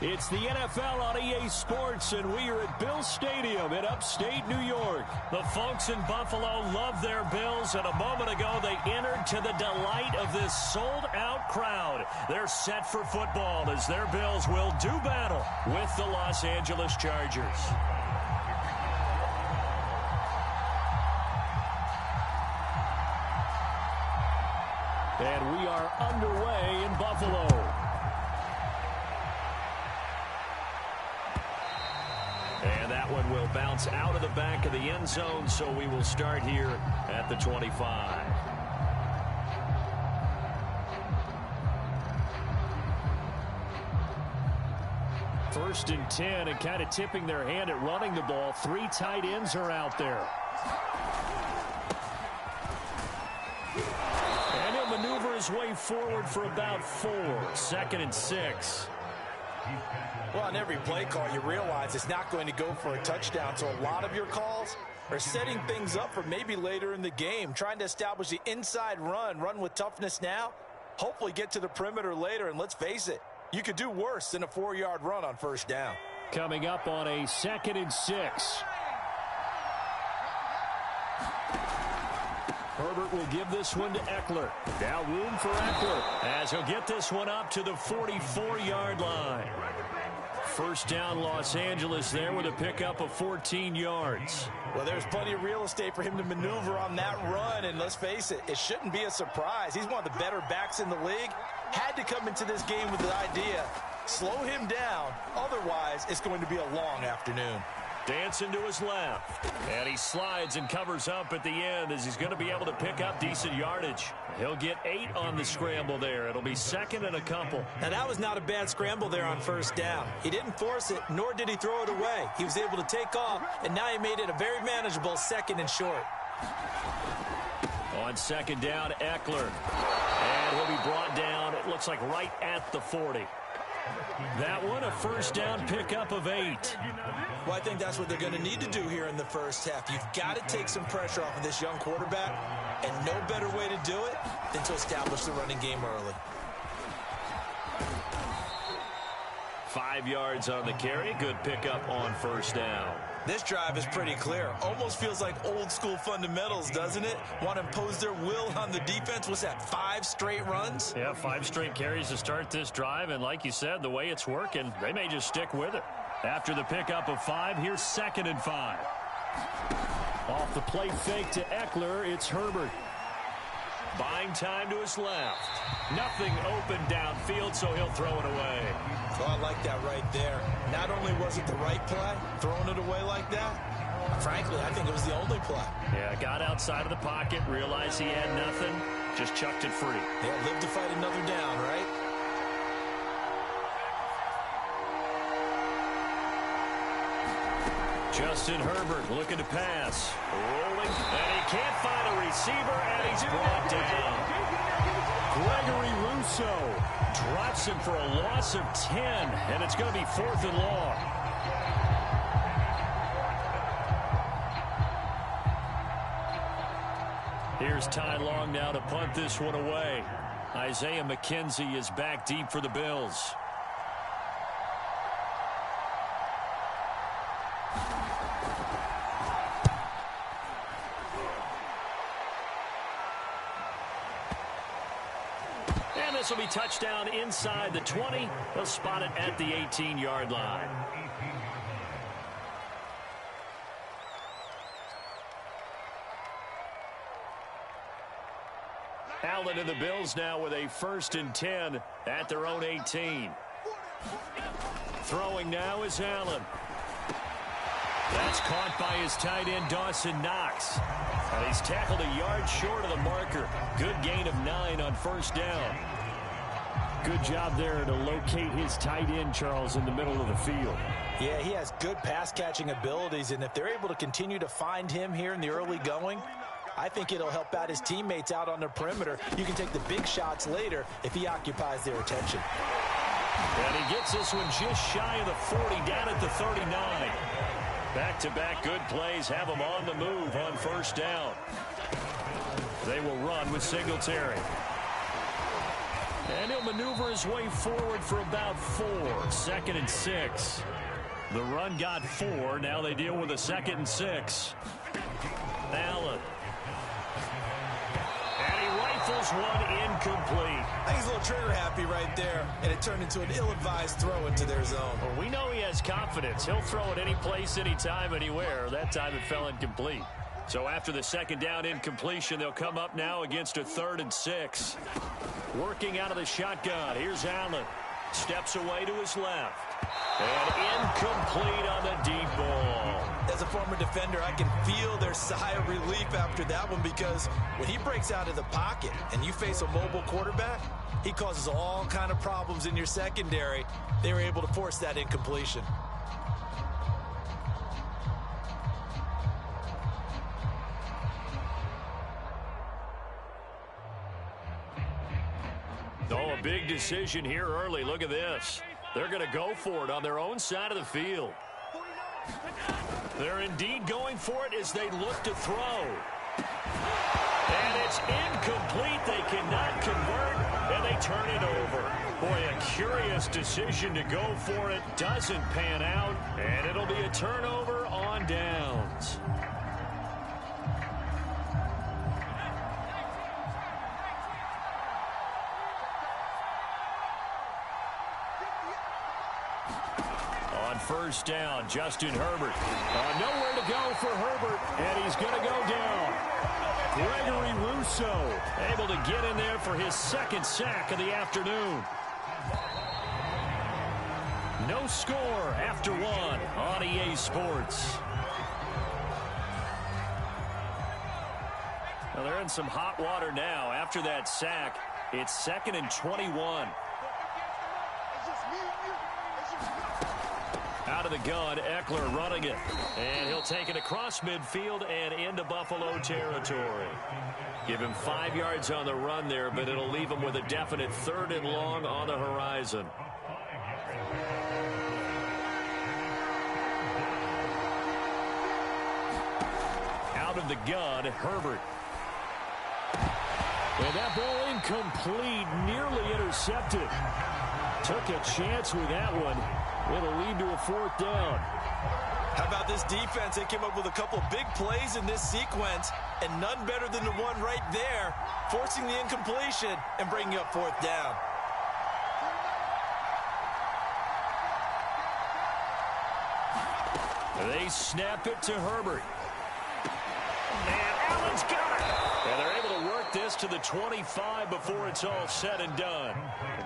It's the NFL on EA Sports, and we are at Bill Stadium in upstate New York. The folks in Buffalo love their Bills, and a moment ago they entered to the delight of this sold-out crowd. They're set for football as their Bills will do battle with the Los Angeles Chargers. And we are underway in Buffalo. And that one will bounce out of the back of the end zone, so we will start here at the 25. First and 10, and kind of tipping their hand at running the ball. 3 tight ends are out there. And he'll maneuver his way forward for about 4. 2nd and 6. Well, on every play call, you realize it's not going to go for a touchdown, so a lot of your calls are setting things up for maybe later in the game, trying to establish the inside run with toughness now, hopefully get to the perimeter later, and let's face it, you could do worse than a 4-yard run on first down. Coming up on a 2nd and 6. Herbert will give this one to Eckler. Now room for Eckler as he'll get this one up to the 44-yard line. First down Los Angeles there with a pickup of 14 yards. Well, there's plenty of real estate for him to maneuver on that run, and let's face it, it shouldn't be a surprise. He's one of the better backs in the league. Had to come into this game with the idea, slow him down, otherwise it's going to be a long afternoon. Dancing to his left, and he slides and covers up at the end as he's going to be able to pick up decent yardage. He'll get 8 on the scramble there. It'll be 2nd and a couple. Now, that was not a bad scramble there on first down. He didn't force it, nor did he throw it away. He was able to take off, and now he made it a very manageable 2nd and short. On 2nd down, Eckler. And he'll be brought down, it looks like right at the 40. That one, a first down pickup of 8. Well, I think that's what they're going to need to do here in the first half. You've got to take some pressure off of this young quarterback, and no better way to do it than to establish the running game early. 5 yards on the carry. Good pickup on first down. This drive is pretty clear. Almost feels like old school fundamentals, doesn't it? Want to impose their will on the defense. What's that, 5 straight runs? Yeah, 5 straight carries to start this drive. And like you said, the way it's working, they may just stick with it. After the pickup of 5, here's 2nd and 5. Off the play fake to Eckler, it's Herbert. Buying time to his left. Nothing open downfield, so he'll throw it away. Oh, I like that right there. Not only was it the right play, throwing it away like that, frankly, I think it was the only play. Yeah, got outside of the pocket, realized he had nothing, just chucked it free. Yeah, live to fight another down, right? Justin Herbert looking to pass. Rolling, and he can't find a receiver, and he's brought down. Gregory Rousseau drops him for a loss of 10, and it's going to be 4th and long. Here's Ty Long now to punt this one away. Isaiah McKenzie is back deep for the Bills. This will be touchdown inside the 20. They'll spot it at the 18-yard line. Allen and the Bills now with a 1st and 10 at their own 18. Throwing now is Allen. That's caught by his tight end, Dawson Knox. And he's tackled a yard short of the marker. Good gain of 9 on first down. Good job there to locate his tight end, Charles, in the middle of the field. Yeah, he has good pass-catching abilities, and if they're able to continue to find him here in the early going, I think it'll help out his teammates out on the perimeter. You can take the big shots later if he occupies their attention. And he gets this one just shy of the 40, down at the 39. Back-to-back good plays have him on the move on first down. They will run with Singletary. And he'll maneuver his way forward for about 4. 2nd and 6. The run got 4. Now they deal with a 2nd and 6. Allen. And he rifles one incomplete. I think he's a little trigger happy right there, and it turned into an ill-advised throw into their zone. Well, we know he has confidence. He'll throw it any place, anytime, anywhere. That time it fell incomplete. So after the 2nd down incompletion, they'll come up now against a 3rd and 6. Working out of the shotgun. Here's Allen. Steps away to his left. And incomplete on the deep ball. As a former defender, I can feel their sigh of relief after that one, because when he breaks out of the pocket and you face a mobile quarterback, he causes all kind of problems in your secondary. They were able to force that incompletion. Oh, a big decision here early. Look at this. They're going to go for it on their own side of the field. They're indeed going for it as they look to throw. And it's incomplete. They cannot convert, and they turn it over. Boy, a curious decision to go for it. Doesn't pan out, and it'll be a turnover on downs. On 1st down, Justin Herbert. Nowhere to go for Herbert, and he's going to go down. Gregory Rousseau able to get in there for his 2nd sack of the afternoon. No score after 1 on EA Sports. Well, they're in some hot water now. After that sack, it's 2nd and 21. Out of the gun, Eckler running it. And he'll take it across midfield and into Buffalo territory. Give him 5 yards on the run there, but it'll leave him with a definite 3rd and long on the horizon. Out of the gun, Herbert. And that ball incomplete, nearly intercepted. Took a chance with that one. It'll lead to a 4th down. How about this defense? They came up with a couple big plays in this sequence, and none better than the one right there, forcing the incompletion and bringing up 4th down. They snap it to Herbert. And Allen's got it. And they're able to work this to the 25 before it's all said and done.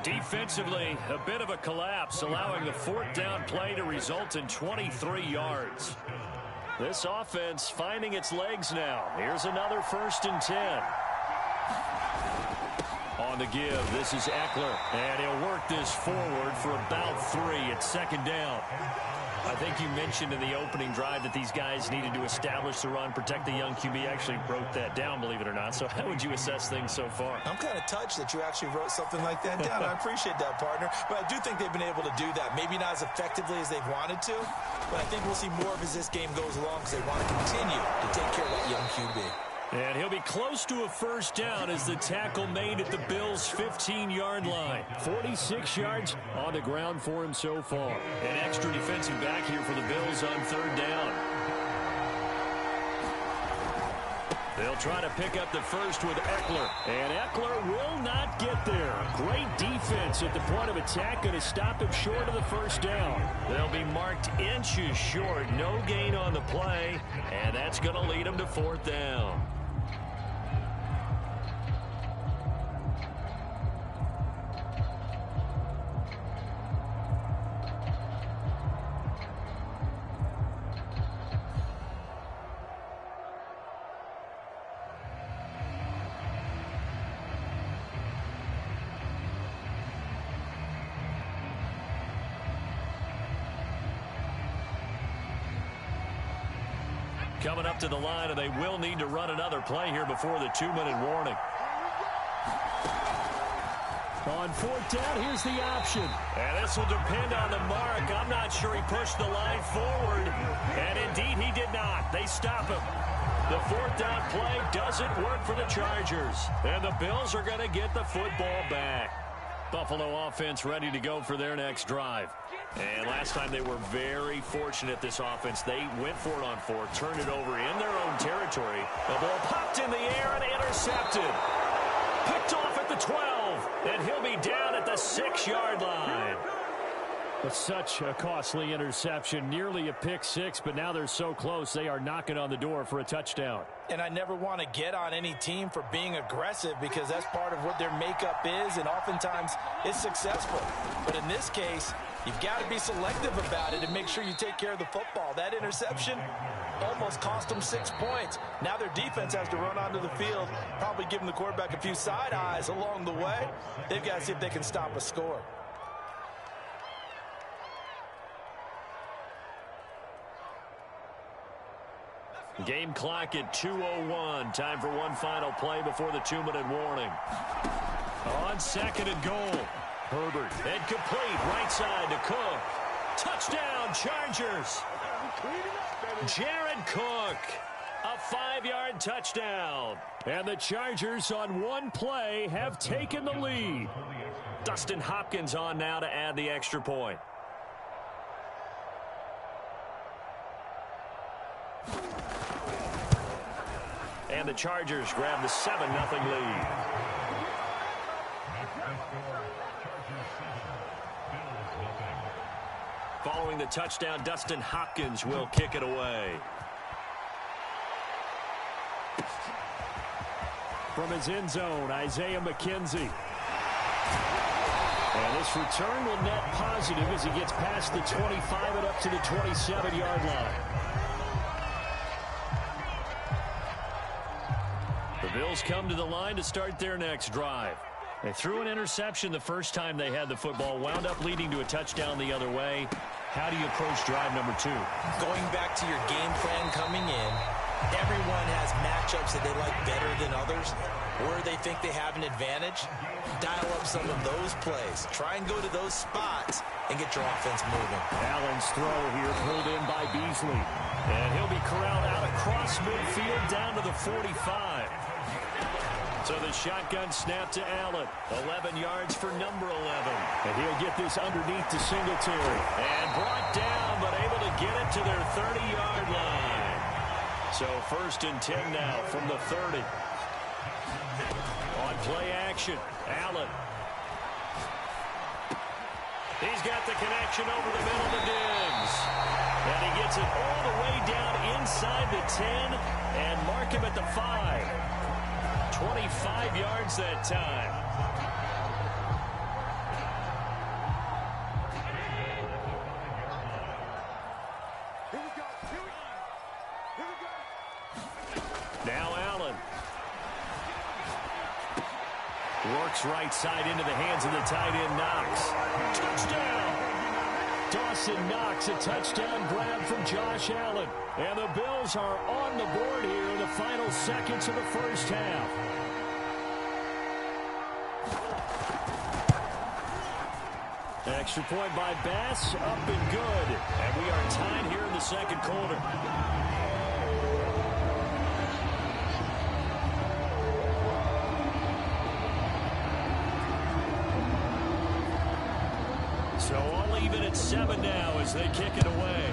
Defensively, a bit of a collapse, allowing the 4th down play to result in 23 yards. This offense finding its legs now. Here's another 1st and 10. On the give, this is Eckler. And he'll work this forward for about 3 at 2nd down. I think you mentioned in the opening drive that these guys needed to establish the run, protect the young QB. Actually broke that down, believe it or not. So how would you assess things so far? I'm kind of touched that you actually wrote something like that down. I appreciate that, partner. But I do think they've been able to do that. Maybe not as effectively as they've wanted to, but I think we'll see more of as this game goes along, because they want to continue to take care of that young QB. And he'll be close to a 1st down as the tackle made at the Bills' 15-yard line. 46 yards on the ground for him so far. An extra defensive back here for the Bills on 3rd down. They'll try to pick up the first with Eckler. And Eckler will not get there. Great defense at the point of attack, going to stop him short of the 1st down. They'll be marked inches short. No gain on the play. And that's going to lead them to 4th down. Coming up to the line, and they will need to run another play here before the 2-minute warning. On 4th down, here's the option. And this will depend on the mark. I'm not sure he pushed the line forward. And indeed, he did not. They stop him. The 4th down play doesn't work for the Chargers. And the Bills are going to get the football back. Buffalo offense ready to go for their next drive. And last time they were very fortunate, this offense. They went for it on 4, turned it over in their own territory. The ball popped in the air and intercepted. Picked off at the 12, and he'll be down at the 6-yard line. But such a costly interception, nearly a pick 6, but now they're so close they are knocking on the door for a touchdown. And I never want to get on any team for being aggressive because that's part of what their makeup is, and oftentimes it's successful. But in this case, you've got to be selective about it and make sure you take care of the football. That interception almost cost them 6 points. Now their defense has to run onto the field, probably giving the quarterback a few side eyes along the way. They've got to see if they can stop a score. Game clock at 2:01. Time for one final play before the 2-minute warning. On 2nd and goal. Herbert. And complete. Right side to Cook. Touchdown, Chargers. Jared Cook. A 5-yard touchdown. And the Chargers on one play have taken the lead. Dustin Hopkins on now to add the extra point. And the Chargers grab the 7-0 lead. Following the touchdown, Dustin Hopkins will kick it away. From his end zone, Isaiah McKenzie. And this return will net positive as he gets past the 25 and up to the 27-yard line. The Bills come to the line to start their next drive. They threw an interception the first time they had the football, wound up leading to a touchdown the other way. How do you approach drive number 2? Going back to your game plan coming in, everyone has matchups that they like better than others, where they think they have an advantage. Dial up some of those plays. Try and go to those spots and get your offense moving. Allen's throw here pulled in by Beasley. And he'll be corralled out across midfield down to the 45. So the shotgun snap to Allen. 11 yards for number 11. And he'll get this underneath to Singletary. And brought down, but able to get it to their 30-yard line. So 1st and 10 now from the 30. On play action, Allen. He's got the connection over the middle to Diggs. And he gets it all the way down inside the 10 and mark him at the 5. 25 yards that time. Now Allen. Works right side into the hands of the tight end Knox. Touchdown! Dawson Knox, a touchdown grab from Josh Allen. And the Bills are on the board here in the final seconds of the first half. Extra point by Bass, up and good. And we are tied here in the second quarter. So all even at 7 now as they kick it away.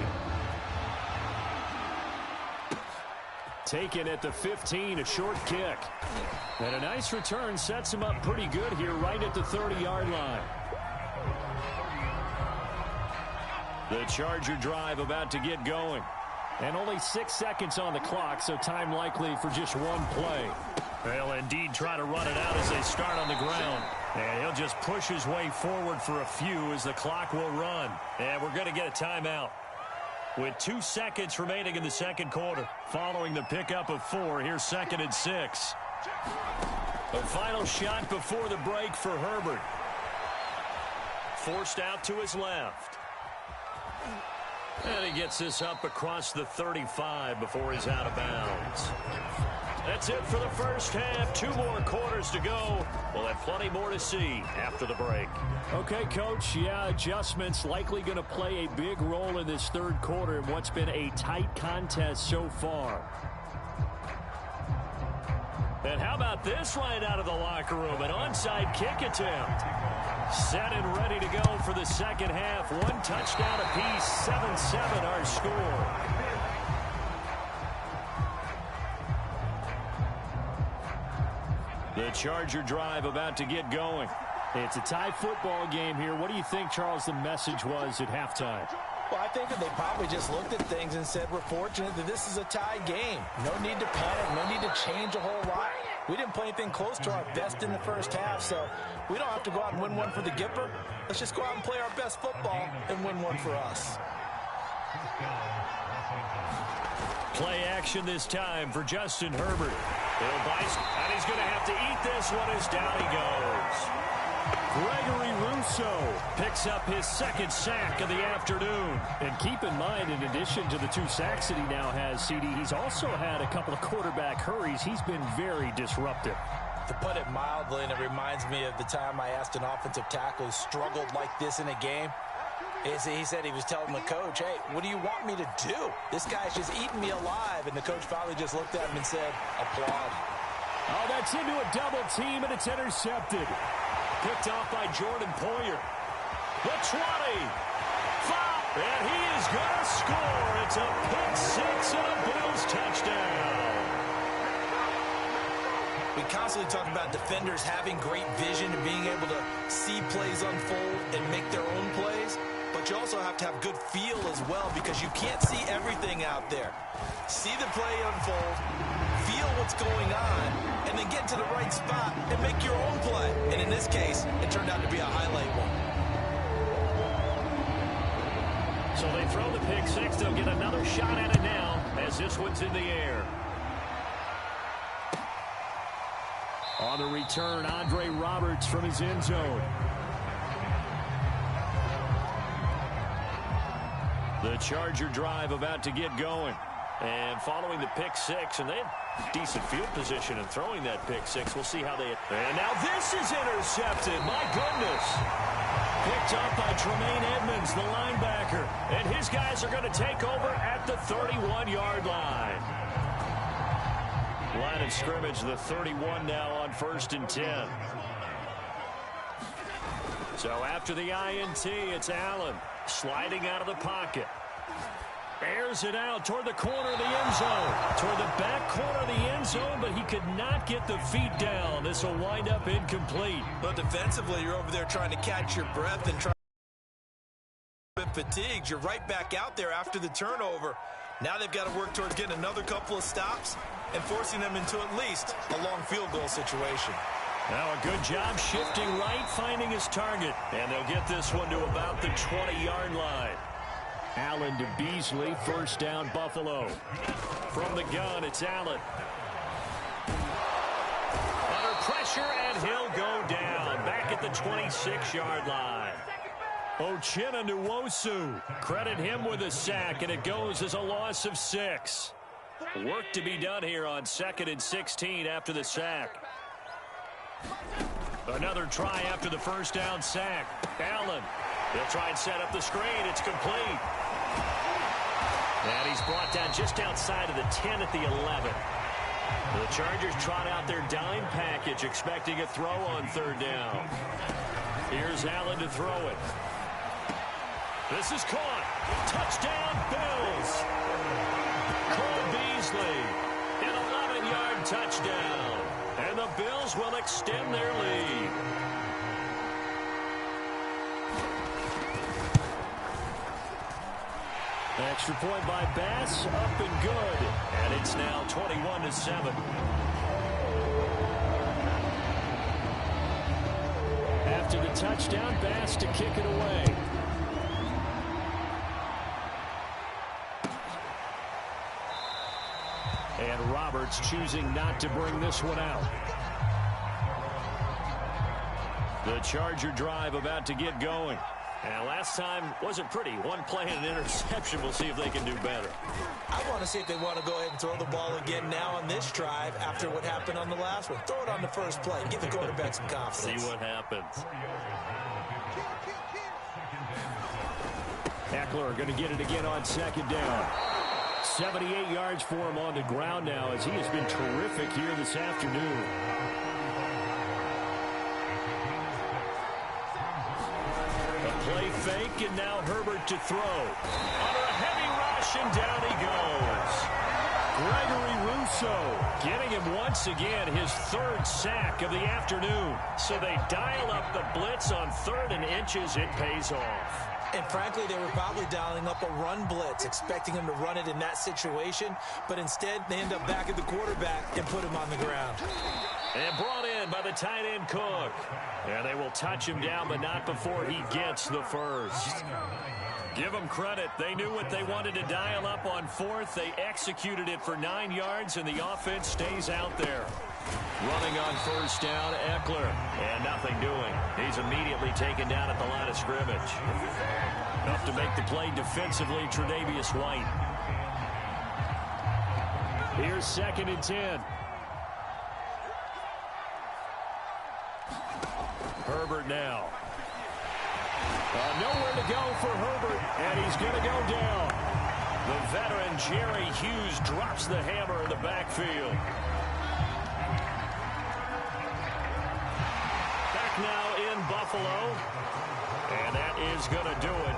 Taken at the 15, a short kick. And a nice return sets him up pretty good here right at the 30-yard line. The Charger drive about to get going. And only 6 seconds on the clock, so time likely for just one play. They'll indeed try to run it out as they start on the ground. And he'll just push his way forward for a few as the clock will run. And we're going to get a timeout. With 2 seconds remaining in the second quarter. Following the pickup of 4, here's 2nd and 6. A final shot before the break for Herbert. Forced out to his left. And he gets this up across the 35 before he's out of bounds. That's it for the first half. 2 more quarters to go. We'll have plenty more to see after the break. Okay, Coach. Yeah, adjustments likely going to play a big role in this third quarter in what's been a tight contest so far. And how about this right out of the locker room? An onside kick attempt. Set and ready to go for the second half. One touchdown apiece, 7-7 our score. The Charger drive about to get going. It's a tie football game here. What do you think, Charles, the message was at halftime? Well, I think that they probably just looked at things and said, we're fortunate that this is a tie game. No need to panic, no need to change a whole lot. We didn't play anything close to our best in the first half, so we don't have to go out and win one for the Gipper. Let's just go out and play our best football and win one for us. Play action this time for Justin Herbert. He'll bite, and he's going to have to eat this one as down he goes. Gregory Rousseau picks up his second sack of the afternoon. And keep in mind, in addition to the 2 sacks that he now has, CD, he's also had a couple of quarterback hurries. He's been very disruptive. To put it mildly, and it reminds me of the time I asked an offensive tackle who struggled like this in a game. He said he was telling the coach, hey, what do you want me to do? This guy's just eating me alive. And the coach finally just looked at him and said, applaud. Oh, that's into a double team, and it's intercepted. Picked off by Jordan Poyer. The 20. And he is going to score. It's a pick six and a Bills touchdown. We constantly talk about defenders having great vision and being able to see plays unfold and make their own plays. But you also have to have good feel as well, because you can't see everything out there. See the play unfold, feel what's going on, and then get to the right spot and make your own play. And in this case, it turned out to be a highlight one. So they throw the pick six. They'll get another shot at it now as this one's in the air. On the return, Andre Roberts from his end zone. The Charger drive about to get going. And following the pick six, and they had decent field position in throwing that pick six. We'll see how they... And now this is intercepted. My goodness. Picked up by Tremaine Edmonds, the linebacker. And his guys are going to take over at the 31-yard line. Line of scrimmage, the 31 now on 1st and 10. So after the INT, it's Allen sliding out of the pocket. Airs it out toward the corner of the end zone. Toward the back corner of the end zone, but he could not get the feet down. This will wind up incomplete. But defensively, you're over there trying to catch your breath and try to get fatigued. You're right back out there after the turnover. Now they've got to work towards getting another couple of stops and forcing them into at least a long field goal situation. Now a good job shifting right, finding his target. And they'll get this one to about the 20-yard line. Allen to Beasley, first down Buffalo. From the gun, it's Allen. Under pressure, and he'll go down. Back at the 26-yard line. Uchenna Nwosu. Credit him with a sack, and it goes as a loss of 6. Work to be done here on 2nd and 16 after the sack. Another try after the first down sack. Allen. He'll try and set up the screen. It's complete. And he's brought down just outside of the 10 at the 11. The Chargers trot out their dime package, expecting a throw on 3rd down. Here's Allen to throw it. This is caught. Touchdown, Bills. Cole Beasley, an 11-yard touchdown. And the Bills will extend their lead. Extra point by Bass, up and good. And it's now 21-7. After the touchdown, Bass to kick it away. And Roberts choosing not to bring this one out. The Charger drive about to get going. And last time wasn't pretty. One play and an interception. We'll see if they can do better. I want to see if they want to go ahead and throw the ball again now on this drive after what happened on the last one. Throw it on the first play. Give the quarterback some confidence. See what happens. Eckler going to get it again on 2nd down. 78 yards for him on the ground now, as he has been terrific here this afternoon. Play fake, and now Herbert to throw. Under a heavy rush, and down he goes. Gregory Rousseau getting him once again his third sack of the afternoon. So they dial up the blitz on 3rd and inches. It pays off. And frankly, they were probably dialing up a run blitz, expecting him to run it in that situation. But instead, they end up back at the quarterback and put him on the ground. And brought in by the tight end Cook. And they will touch him down, but not before he gets the first. Give them credit. They knew what they wanted to dial up on 4th. They executed it for 9 yards, and the offense stays out there. Running on 1st down, Eckler. And nothing doing. He's immediately taken down at the line of scrimmage. Enough to make the play defensively, Tre'Davious White. Here's 2nd and 10. Herbert now. Nowhere to go for Herbert, and he's going to go down. The veteran Jerry Hughes drops the hammer in the backfield. Back now in Buffalo, and that is going to do it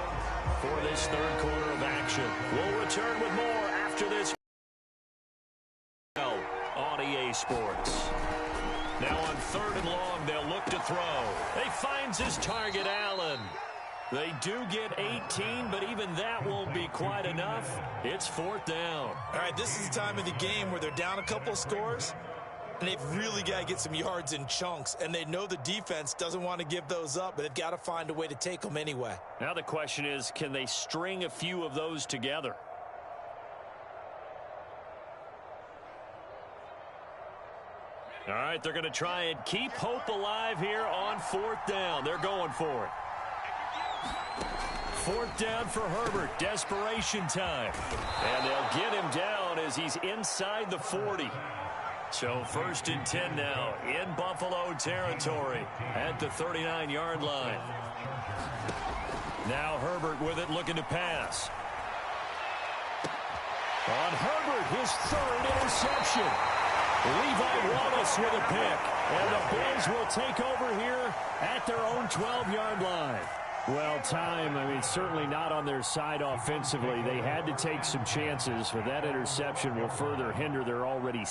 for this 3rd quarter of action. We'll return with more after this on EA Sports. Now on 3rd and long, they'll look to throw. He finds his target, Allen. They do get 18, but even that won't be quite enough. It's 4th down. All right, this is the time of the game where they're down a couple scores, and they've really got to get some yards in chunks, and they know the defense doesn't want to give those up, but they've got to find a way to take them anyway. Now the question is, can they string a few of those together? All right, they're going to try and keep hope alive here on 4th down. They're going for it. 4th down for Herbert. Desperation time. And they'll get him down as he's inside the 40. So 1st and 10 now in Buffalo territory at the 39-yard line. Now Herbert with it, looking to pass. On Herbert, his 3rd interception. Levi Wallace with a pick. And the Bills will take over here at their own 12-yard line. Well, time, certainly not on their side offensively. They had to take some chances, but that interception will further hinder their already